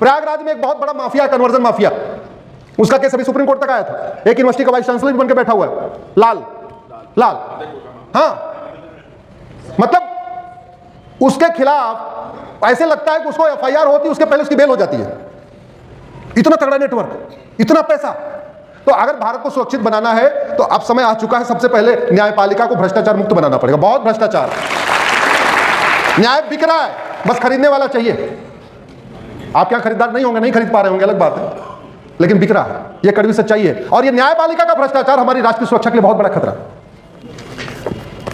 प्रयागराज में एक बहुत बड़ा माफिया, कन्वर्जन माफिया, उसका केस अभी सुप्रीम कोर्ट तक आया था। एक यूनिवर्सिटी का वाइस चांसलर भी बनकर बैठा हुआ है, लाल। हाँ, मतलब उसके खिलाफ ऐसे लगता है कि उसको एफआईआर होती है, उसके पहले उसकी बेल हो जाती है। इतना तगड़ा नेटवर्क, इतना पैसा। तो अगर भारत को सुरक्षित बनाना है तो अब समय आ चुका है, सबसे पहले न्यायपालिका को भ्रष्टाचार मुक्त बनाना पड़ेगा। बहुत भ्रष्टाचार, न्याय बिक रहा है, बस खरीदने वाला चाहिए। आप क्या खरीदार नहीं होंगे, नहीं खरीद पा रहे होंगे, अलग बात है, लेकिन बिक रहा है, यह कड़वी सच्चाई है। और यह न्यायपालिका का भ्रष्टाचार हमारी राष्ट्र की सुरक्षा के लिए बहुत बड़ा खतरा है।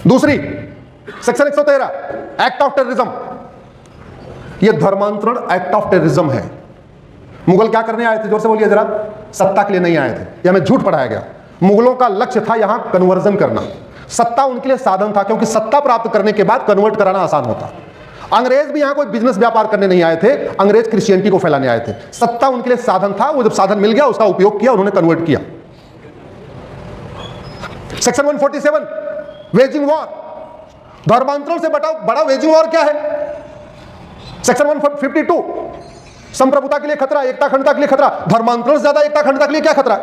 दूसरी, सेक्शन 113 एक्ट ऑफ टेररिज्म, यह धर्मांतरण एक्ट ऑफ टेररिज्म है। मुगल क्या करने आए थे, जोर से बोलिए जरा। सत्ता के लिए नहीं आए थे, यह हमें झूठ पढ़ाया गया। मुगलों का लक्ष्य था यहां कन्वर्जन करना। सत्ता उनके लिए साधन था, क्योंकि सत्ता प्राप्त करने के बाद कन्वर्ट कराना आसान होता। अंग्रेज भी यहां कोई बिजनेस व्यापार करने नहीं आए थे, अंग्रेज क्रिश्चियनिटी को फैलाने आए थे। सत्ता उनके लिए साधन था, वो जब साधन मिल गया उसका उपयोग किया, उन्होंने कन्वर्ट किया। सेक्शन 147 वेजिंग वॉर, धर्मांतरण से बड़ा वेजिंग वॉर क्या है। सेक्शन 152 संप्रभुता के लिए खतरा, एकता अखंडता के लिए खतरा। धर्मांतरण से ज्यादा एकता अखंडता के लिए क्या खतरा है।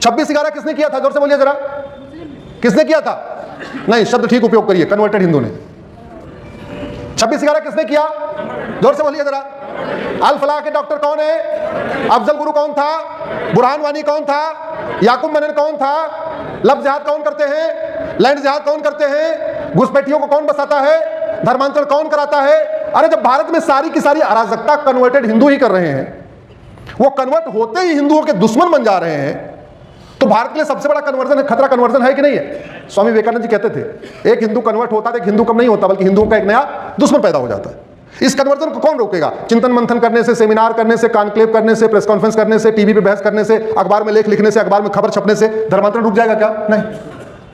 26/11 किसने किया था, जोर से बोलिए जरा। किसने किया था? नहीं, शब्द ठीक उपयोग करिए, कन्वर्टेड हिंदू ने। 26/11 किसने किया, जोर से बोलिए जरा। अल फलाह के डॉक्टर कौन है? अफजल गुरु कौन था? बुरहान वानी कौन था? याकूब मनन कौन था? लफ्ज जिहाद कौन करते हैं? लैंड जिहाद कौन करते हैं? घुसपैठियों को कौन बसाता है? धर्मांतरण कौन कराता है? अरे जब भारत में सारी की सारी अराजकता कन्वर्टेड हिंदू ही कर रहे हैं, वो कन्वर्ट होते ही हिंदुओं के दुश्मन बन जा रहे हैं, तो भारत के लिए सबसे बड़ा कन्वर्जन है, खतरा कन्वर्जन है कि नहीं है। स्वामी विवेकानंद जी कहते थे, एक हिंदू कन्वर्ट होता है, एक हिंदू कम नहीं होता, बल्कि हिंदुओं का एक नया दुश्मन पैदा हो जाता है। इस कन्वर्जन को कौन रोकेगा? चिंतन मंथन करने से, सेमिनार करने से, कॉन्क्लेव करने से, प्रेस कॉन्फ्रेंस करने से, टीवी पे बहस करने से, अखबार में लेख लिखने से, अखबार में खबर छपने से धर्मांतरण रुक जाएगा क्या? नहीं,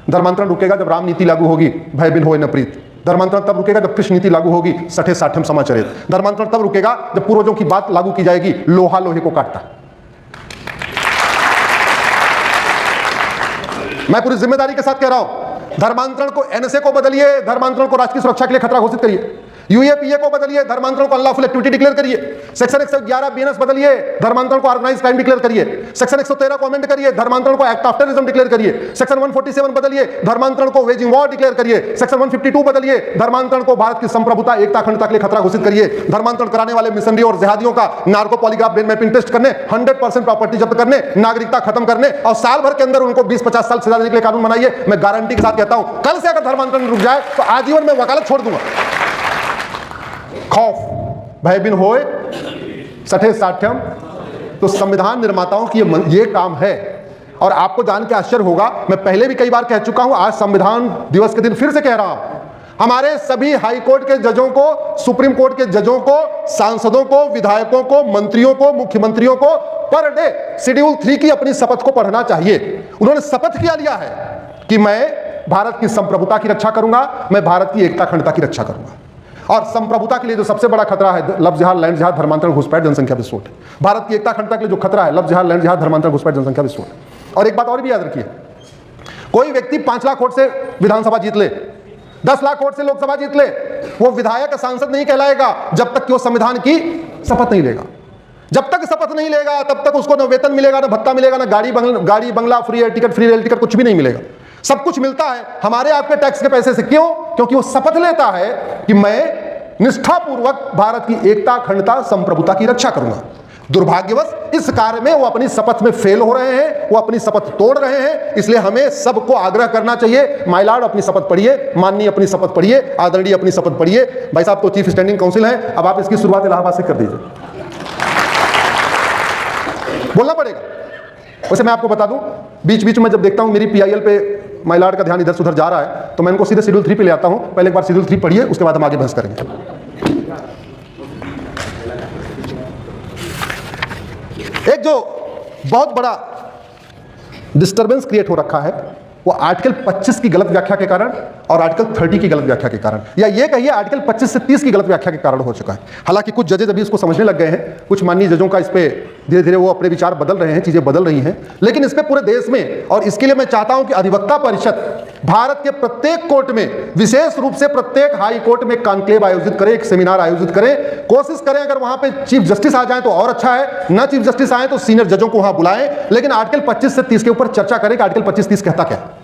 धर्मांतरण रुकेगा जब राम नीति लागू होगी, भय बिन होए न प्रीत। धर्मांतरण तब रुकेगा जब कृष्ण नीति लागू होगी, सठे साठम समाचरित। धर्मांतरण तब रुकेगा जब पूर्वजों की बात लागू की जाएगी, लोहा लोहे को काटता। मैं पूरी जिम्मेदारी के साथ कह रहा हूं, धर्मांतरण को एनएसए को बदलिए, धर्मांतरण को राष्ट्रीय सुरक्षा के लिए खतरा घोषित करिए। यूएपीए को बदलिए, धर्मांतरण को अनलॉफुल एक्टिविटी डिक्लेयर करिए। सेक्शन 111 बीएनएस बदलिए, धर्मांतरण को ऑर्गेनाइज्ड क्राइम डिक्लेयर करिए। सेक्शन 113 को अमेंड करिए, धर्मांतरण को एक्ट ऑफ टेररिज्म डिक्लेयर करिए। सेक्शन 147 बदलिए, धर्मांतरण को वेजिंग वॉर डिक्लेयर करिए। सेक्शन 152 बदलिए, धर्मांतरण को भारत की संप्रभुता, एकता, अखंडता के लिए खतरा घोषित करिए। धर्मांतरण कराने वाले मिशनरी और जिहादियों का narco polygraph brain mapping test करने, 100% प्रॉपर्टी जब्त करने, नागरिकता खत्म करने और साल भर के अंदर उनको 20-50 साल सजा देने के लिए कानून बनाइए। मैं गारंटी के साथ कहता हूं, कल से अगर धर्मांतरण रुक जाए तो आजीवन में वकालत छोड़ दूंगा। खौफ भय बिन होए सठे साठ्यम। तो संविधान निर्माताओं की ये काम है। और आपको जान के आश्चर्य होगा, मैं पहले भी कई बार कह चुका हूं, आज संविधान दिवस के दिन फिर से कह रहा हूं, हमारे सभी हाई कोर्ट के जजों को, सुप्रीम कोर्ट के जजों को, सांसदों को, विधायकों को, मंत्रियों को, मुख्यमंत्रियों को पर डे शेड्यूल 3 की अपनी शपथ को पढ़ना चाहिए। उन्होंने शपथ किया लिया है कि मैं भारत की संप्रभुता की रक्षा करूंगा, मैं भारत की एकता अखंडता की रक्षा करूंगा। और संप्रभुता के लिए जो सबसे बड़ा खतरा है, लफ्ज जिहाद, लैंड जिहाद, धर्मांतरण, घुसपैठ, जनसंख्या विस्फोट। भारत की एकता अखंडता के लिए जो खतरा है, लफ्ज जिहाद, लैंड जिहाद, धर्मांतरण, घुसपैठ, जनसंख्या विस्फोट। और एक बात और भी याद रखिए, कोई व्यक्ति 5 लाख वोट से विधानसभा जीत ले, 10 लाख वोट से लोकसभा जीत ले, वो विधायक सांसद नहीं कहलाएगा जब तक कि वो संविधान की शपथ नहीं लेगा। जब तक शपथ नहीं लेगा तब तक उसको न वेतन मिलेगा, न भत्ता मिलेगा, न गाड़ी बंगला, free air ticket, free rail ticket, कुछ भी नहीं मिलेगा। सब कुछ मिलता है हमारे आपके टैक्स के पैसे से। क्यों? क्योंकि वो शपथ लेता है कि मैं निष्ठापूर्वक भारत की एकता, अखंडता, संप्रभुता की रक्षा करूंगा। दुर्भाग्यवश इस कार्य में वो अपनी शपथ में फेल हो रहे हैं, वो अपनी शपथ तोड़ रहे हैं। इसलिए हमें सबको आग्रह करना चाहिए, माय लॉर्ड अपनी शपथ पढ़िए, माननीय अपनी शपथ पढ़िए, आदरणीय अपनी शपथ पढ़िए। भाई साहब तो चीफ स्टैंडिंग काउंसिल है, अब आप इसकी शुरुआत इलाहाबाद से कर दीजिए। बोलना पड़ेगा। वैसे मैं आपको बता दूं, बीच बीच में जब देखता हूं मेरी पीआईएल पे माय लॉर्ड का ध्यान इधर से उधर जा रहा है, तो मैं इनको सीधे शेड्यूल 3 पे ले आता हूं। पहले एक बार शेड्यूल 3 पढ़िए, उसके बाद हम आगे बहस करेंगे। एक जो बहुत बड़ा डिस्टर्बेंस क्रिएट हो रखा है वो आर्टिकल 25 की गलत व्याख्या के कारण और आर्टिकल 30 की गलत व्याख्या के कारण, या ये कहिए आर्टिकल 25 से 30 की गलत व्याख्या के कारण हो चुका है। हालांकि कुछ जजेज अभी इसको समझने लग गए हैं, कुछ माननीय जजों का इस पे धीरे धीरे वो अपने विचार बदल रहे हैं, चीजें बदल रही हैं, लेकिन इस पे पूरे देश में, और इसके लिए मैं चाहता हूं कि अधिवक्ता परिषद भारत के प्रत्येक कोर्ट में, विशेष रूप से प्रत्येक हाई कोर्ट में कॉन्क्लेव आयोजित करे, एक सेमिनार आयोजित करें, कोशिश करें अगर वहां पे चीफ जस्टिस आ जाए तो और अच्छा है, ना चीफ जस्टिस आए तो सीनियर जजों को वहां बुलाएं, लेकिन आर्टिकल 25 से 30 के ऊपर चर्चा करें कि आर्टिकल 25-30 कहता क्या है।